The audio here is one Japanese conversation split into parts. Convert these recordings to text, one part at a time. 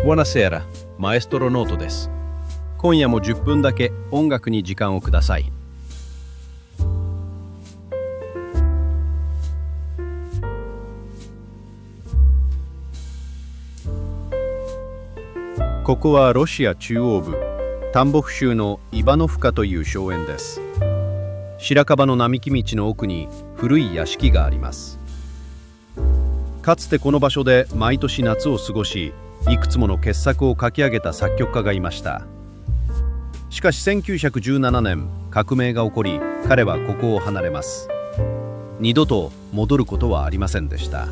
Buonasera, Maestro Noto です。今夜も10分だけ音楽に時間をください。ここはロシア中央部、タンボフ州のイバノフカという荘園です。白樺の並木道の奥に古い屋敷があります。かつてこの場所で毎年夏を過ごし、いくつもの傑作を書き上げた作曲家がいました。しかし1917年、革命が起こり、彼はここを離れます。二度と戻ることはありませんでした。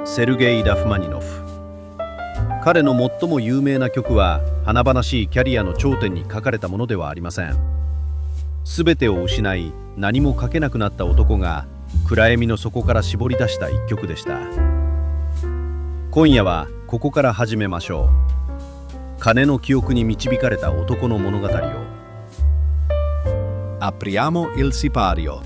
セルゲイ・ラフマニノフ。彼の最も有名な曲は、華々しいキャリアの頂点に書かれたものではありません。すべてを失い、何も書けなくなった男が、暗闇の底から絞り出した一曲でした。今夜はここから始めましょう。金の記憶に導かれた男の物語を。Apriamo il sipario。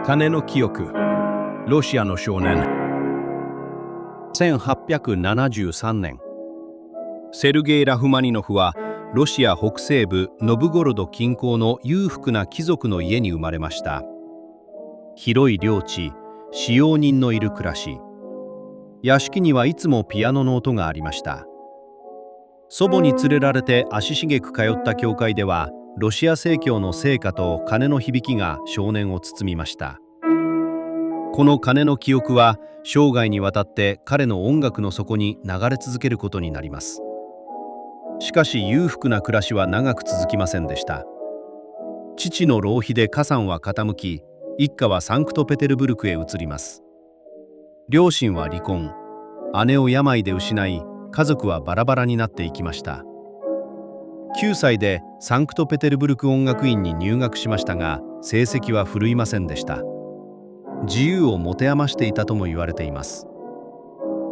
金の記憶。ロシアの少年。1873年。セルゲイ・ラフマニノフはロシア北西部ノブゴロド近郊の裕福な貴族の家に生まれました。広い領地、使用人のいる暮らし。屋敷にはいつもピアノの音がありました。祖母に連れられて足しげく通った教会では、ロシア正教の聖歌と鐘の響きが少年を包みました。この鐘の記憶は生涯にわたって彼の音楽の底に流れ続けることになります。しかし裕福な暮らしは長く続きませんでした。父の浪費で家産は傾き、一家はサンクトペテルブルクへ移ります。両親は離婚、姉を病で失い、家族はバラバラになっていきました。9歳でサンクトペテルブルク音楽院に入学しましたが、成績は振るいませんでした。自由を持て余していたとも言われています。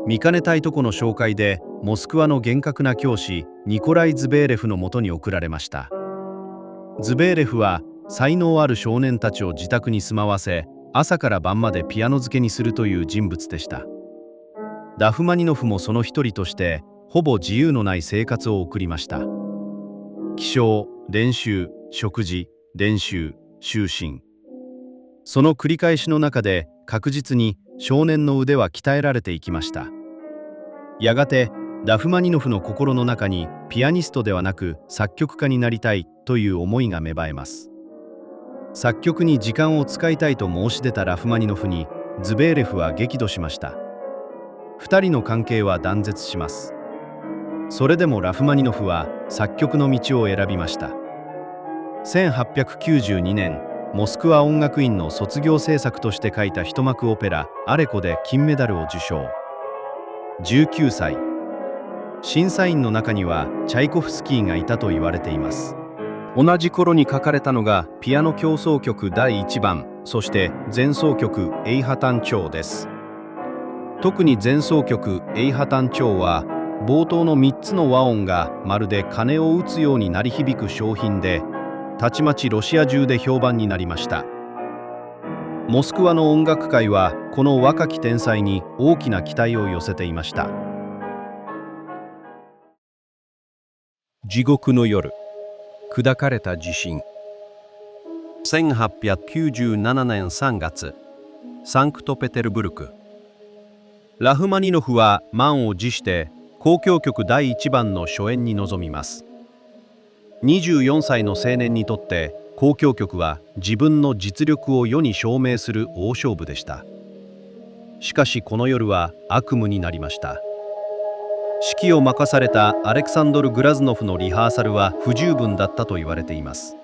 見かねたいとこの紹介で、モスクワの厳格な教師ニコライ・ズベーレフのもとに送られました。ズベーレフは才能ある少年たちを自宅に住まわせ、朝から晩までピアノ漬けにするという人物でした。ラフマニノフもその一人としてほぼ自由のない生活を送りました。起床、練習、食事、練習、就寝。その繰り返しの中で確実に少年の腕は鍛えられていきました。やがてラフマニノフの心の中にピアニストではなく作曲家になりたいという思いが芽生えます。作曲に時間を使いたいと申し出たラフマニノフにズベーレフは激怒しました。二人の関係は断絶します。それでもラフマニノフは作曲の道を選びました。1892年、モスクワ音楽院の卒業制作として書いた一幕オペラ「アレコ」で金メダルを受賞。19歳。審査員の中にはチャイコフスキーがいたと言われています。同じ頃に書かれたのがピアノ協奏曲第1番、そして前奏曲エイハタン調です。特に前奏曲エイハタン調は冒頭の3つの和音がまるで鐘を打つように鳴り響く商品で、たちまちロシア中で評判になりました。モスクワの音楽界はこの若き天才に大きな期待を寄せていました。地獄の夜。砕かれた地震。1897年3月、サンクトペテルブルク。ラフマニノフは満を持して交響曲第1番の初演に臨みます。24歳の青年にとって交響曲は自分の実力を世に証明する大勝負でした。しかしこの夜は悪夢になりました。指揮を任されたアレクサンドル・グラズノフのリハーサルは不十分だったと言われています。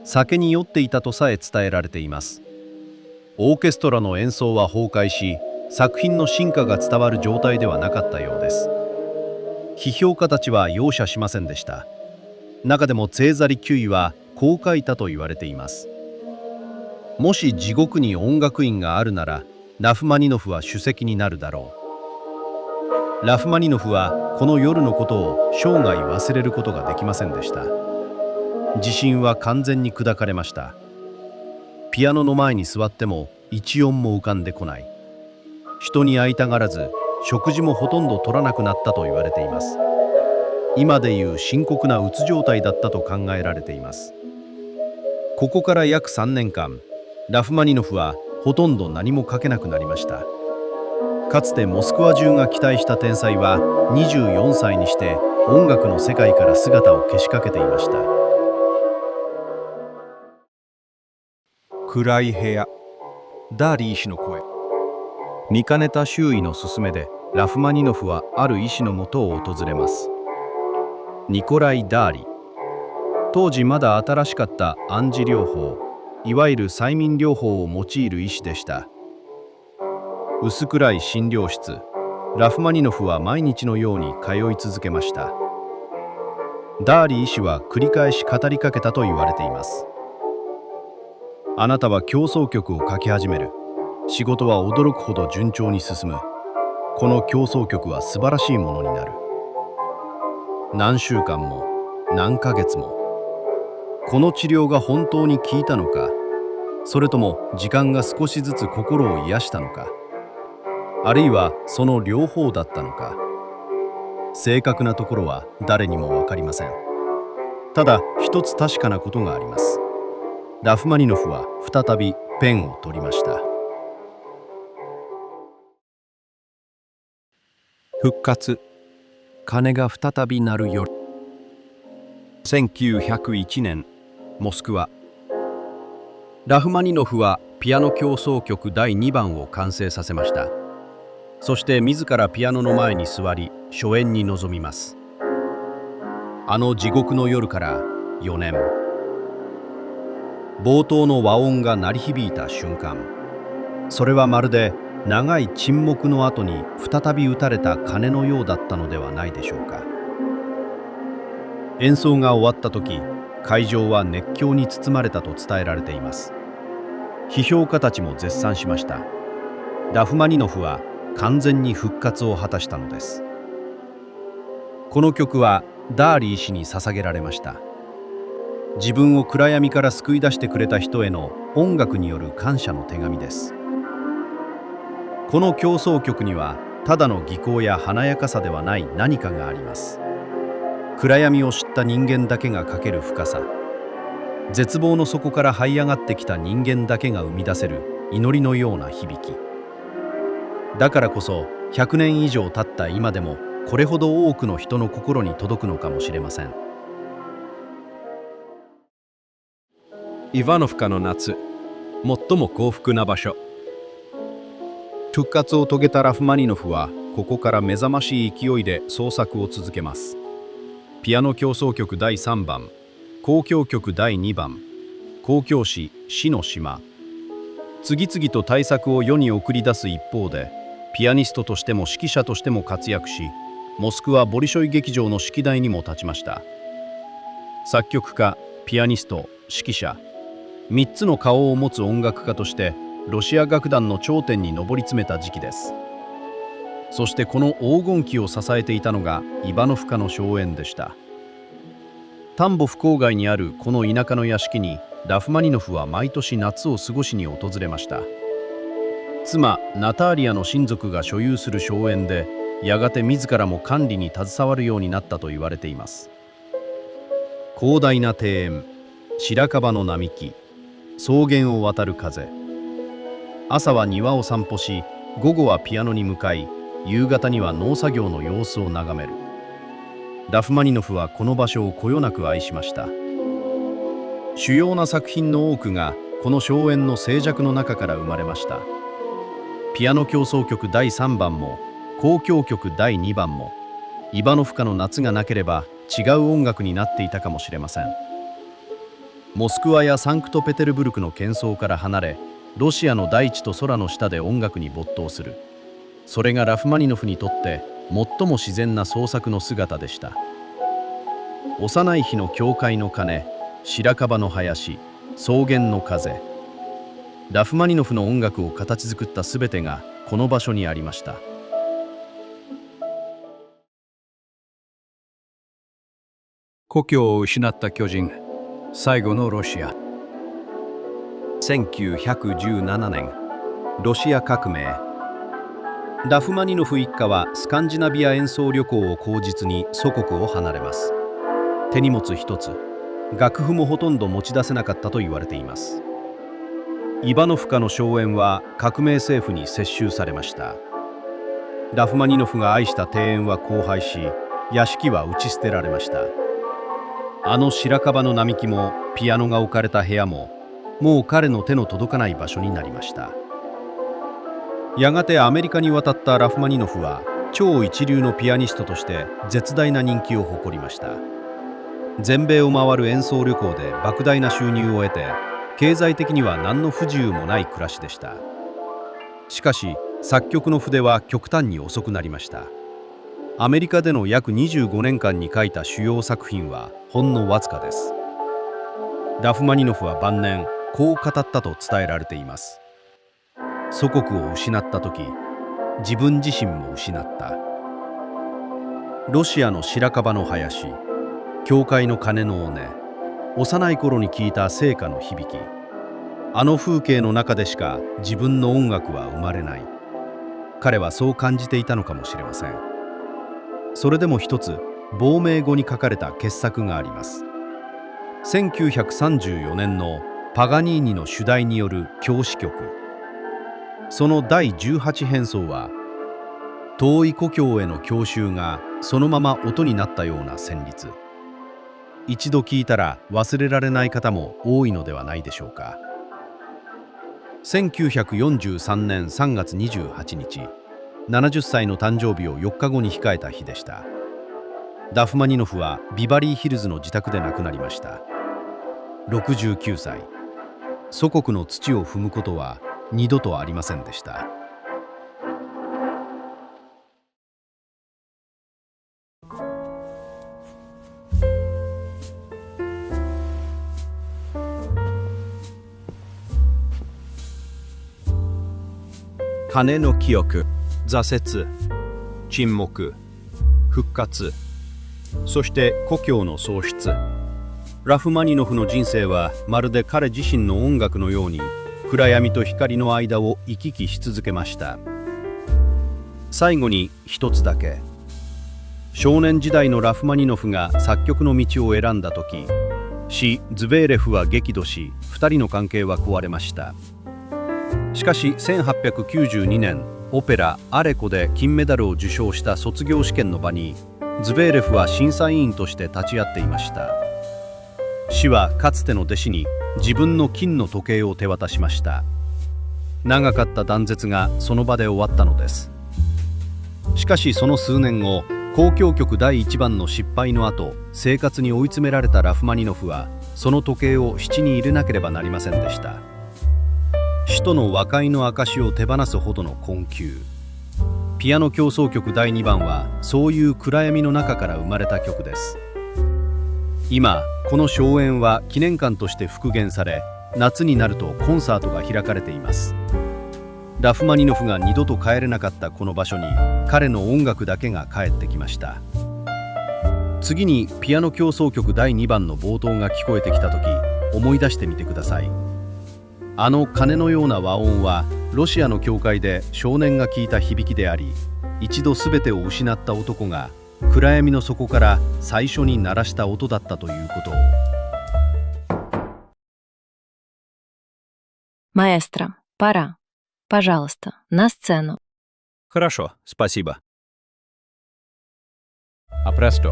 酒に酔っていたとさえ伝えられています。オーケストラの演奏は崩壊し、作品の真価が伝わる状態ではなかったようです。批評家たちは容赦しませんでした。中でもツェーザリ・キュイはこう書いたと言われています。もし地獄に音楽院があるなら、ラフマニノフは首席になるだろう。ラフマニノフはこの夜のことを生涯忘れることができませんでした。自信は完全に砕かれました。ピアノの前に座っても一音も浮かんでこない。人に会いたがらず、食事もほとんど取らなくなったと言われています。今でいう深刻なうつ状態だったと考えられています。ここから約3年間、ラフマニノフはほとんど何も書けなくなりました。かつてモスクワ中が期待した天才は24歳にして音楽の世界から姿を消しかけていました。暗い部屋、ダーリー医師の声。見かねた周囲の勧めでラフマニノフはある医師のもとを訪れます。ニコライ・ダーリ。当時まだ新しかった暗示療法、いわゆる催眠療法を用いる医師でした。薄暗い診療室、ラフマニノフは毎日のように通い続けました。ダーリ医師は繰り返し語りかけたと言われています。あなたは協奏曲を書き始める。仕事は驚くほど順調に進む。この協奏曲は素晴らしいものになる。何週間も何ヶ月も。この治療が本当に効いたのか、それとも時間が少しずつ心を癒したのか、あるいはその両方だったのか、正確なところは誰にも分かりません。ただ一つ確かなことがあります。ラフマニノフは再びペンを取りました。復活、鐘が再び鳴る夜。1901年、モスクワ。ラフマニノフはピアノ協奏曲第2番を完成させました。そして自らピアノの前に座り、初演に臨みます。あの地獄の夜から4年。冒頭の和音が鳴り響いた瞬間、それはまるで長い沈黙の後に再び打たれた鐘のようだったのではないでしょうか。演奏が終わった時、会場は熱狂に包まれたと伝えられています。批評家たちも絶賛しました。ラフマニノフは完全に復活を果たしたのです。この曲はダーリー氏に捧げられました。自分を暗闇から救い出してくれた人への音楽による感謝の手紙です。この協奏曲にはただの技巧や華やかさではない何かがあります。暗闇を知った人間だけが書ける深さ、絶望の底から這い上がってきた人間だけが生み出せる祈りのような響き。だからこそ100年以上経った今でもこれほど多くの人の心に届くのかもしれません。イワノフカの夏、最も幸福な場所。復活を遂げたラフマニノフはここから目覚ましい勢いで創作を続けます。ピアノ協奏曲第3番、交響曲第2番、交響詩死の島。次々と大作を世に送り出す一方で、ピアニストとしても指揮者としても活躍し、モスクワボリショイ劇場の指揮台にも立ちました。作曲家、ピアニスト、指揮者、3つの顔を持つ音楽家としてロシア楽団の頂点に上り詰めた時期です。そしてこの黄金期を支えていたのがイバノフカの荘園でした。タンボフ郊外にあるこの田舎の屋敷にラフマニノフは毎年夏を過ごしに訪れました。妻ナターリアの親族が所有する荘園で、やがて自らも管理に携わるようになったと言われています。広大な庭園、白樺の並木、草原を渡る風。朝は庭を散歩し、午後はピアノに向かい、夕方には農作業の様子を眺める。ラフマニノフはこの場所をこよなく愛しました。主要な作品の多くがこの荘園の静寂の中から生まれました。ピアノ協奏曲第3番も交響曲第2番も、イバノフカの夏がなければ違う音楽になっていたかもしれません。モスクワやサンクトペテルブルクの喧騒から離れ、ロシアの大地と空の下で音楽に没頭する。それがラフマニノフにとって最も自然な創作の姿でした。幼い日の教会の鐘、白樺の林、草原の風。ラフマニノフの音楽を形作ったすべてがこの場所にありました。故郷を失った巨人、最後のロシア。1917年、ロシア革命。ラフマニノフ一家はスカンジナビア演奏旅行を口実に祖国を離れます。手荷物一つ、楽譜もほとんど持ち出せなかったと言われています。イバノフカの荘園は革命政府に接収されました。ラフマニノフが愛した庭園は荒廃し、屋敷は打ち捨てられました。あの白樺の並木もピアノが置かれた部屋も、もう彼の手の届かない場所になりました。やがてアメリカに渡ったラフマニノフは超一流のピアニストとして絶大な人気を誇りました。全米を回る演奏旅行で莫大な収入を得て、経済的には何の不自由もない暮らしでした。しかし作曲の筆は極端に遅くなりました。アメリカでの約25年間に書いた主要作品はほんのわずかです。ラフマニノフは晩年こう語ったと伝えられています。祖国を失った時、自分自身も失った。ロシアの白樺の林、教会の鐘の音、幼い頃に聞いた聖歌の響き、あの風景の中でしか自分の音楽は生まれない。彼はそう感じていたのかもしれません。それでも一つ、亡命後に書かれた傑作があります。1934年のパガニーニの主題による教師曲。その第18編奏は、遠い故郷への郷愁がそのまま音になったような旋律。一度聴いたら忘れられない方も多いのではないでしょうか。1943年3月28日、70歳の誕生日を4日後に控えた日でした。ラフマニノフはビバリーヒルズの自宅で亡くなりました。69歳。祖国の土を踏むことは二度とありませんでした。鐘の記憶、挫折、沈黙、復活、そして故郷の喪失。ラフマニノフの人生はまるで彼自身の音楽のように暗闇と光の間を行き来し続けました。最後に一つだけ。少年時代のラフマニノフが作曲の道を選んだ時、師ズベーレフは激怒し、2人の関係は壊れました。しかし1892年、オペラ「アレコ」で金メダルを受賞した卒業試験の場に、ズベーレフは審査委員として立ち会っていました。師はかつての弟子に自分の金の時計を手渡しました。長かった断絶がその場で終わったのです。しかしその数年後、交響曲第1番の失敗の後、生活に追い詰められたラフマニノフはその時計を質に入れなければなりませんでした。師との和解の証を手放すほどの困窮。ピアノ協奏曲第2番はそういう暗闇の中から生まれた曲です。今この荘園は記念館として復元され、夏になるとコンサートが開かれています。ラフマニノフが二度と帰れなかったこの場所に彼の音楽だけが帰ってきました。次にピアノ協奏曲第2番の冒頭が聞こえてきた時、思い出してみてください。あの鐘のような和音はロシアの教会で少年が聞いた響きであり、一度全てを失った男が暗闇の底から最初に鳴らした音だったということを。Маэстро, пора. Пожалуйста, на сцену. Хорошо, спасибо. А престо.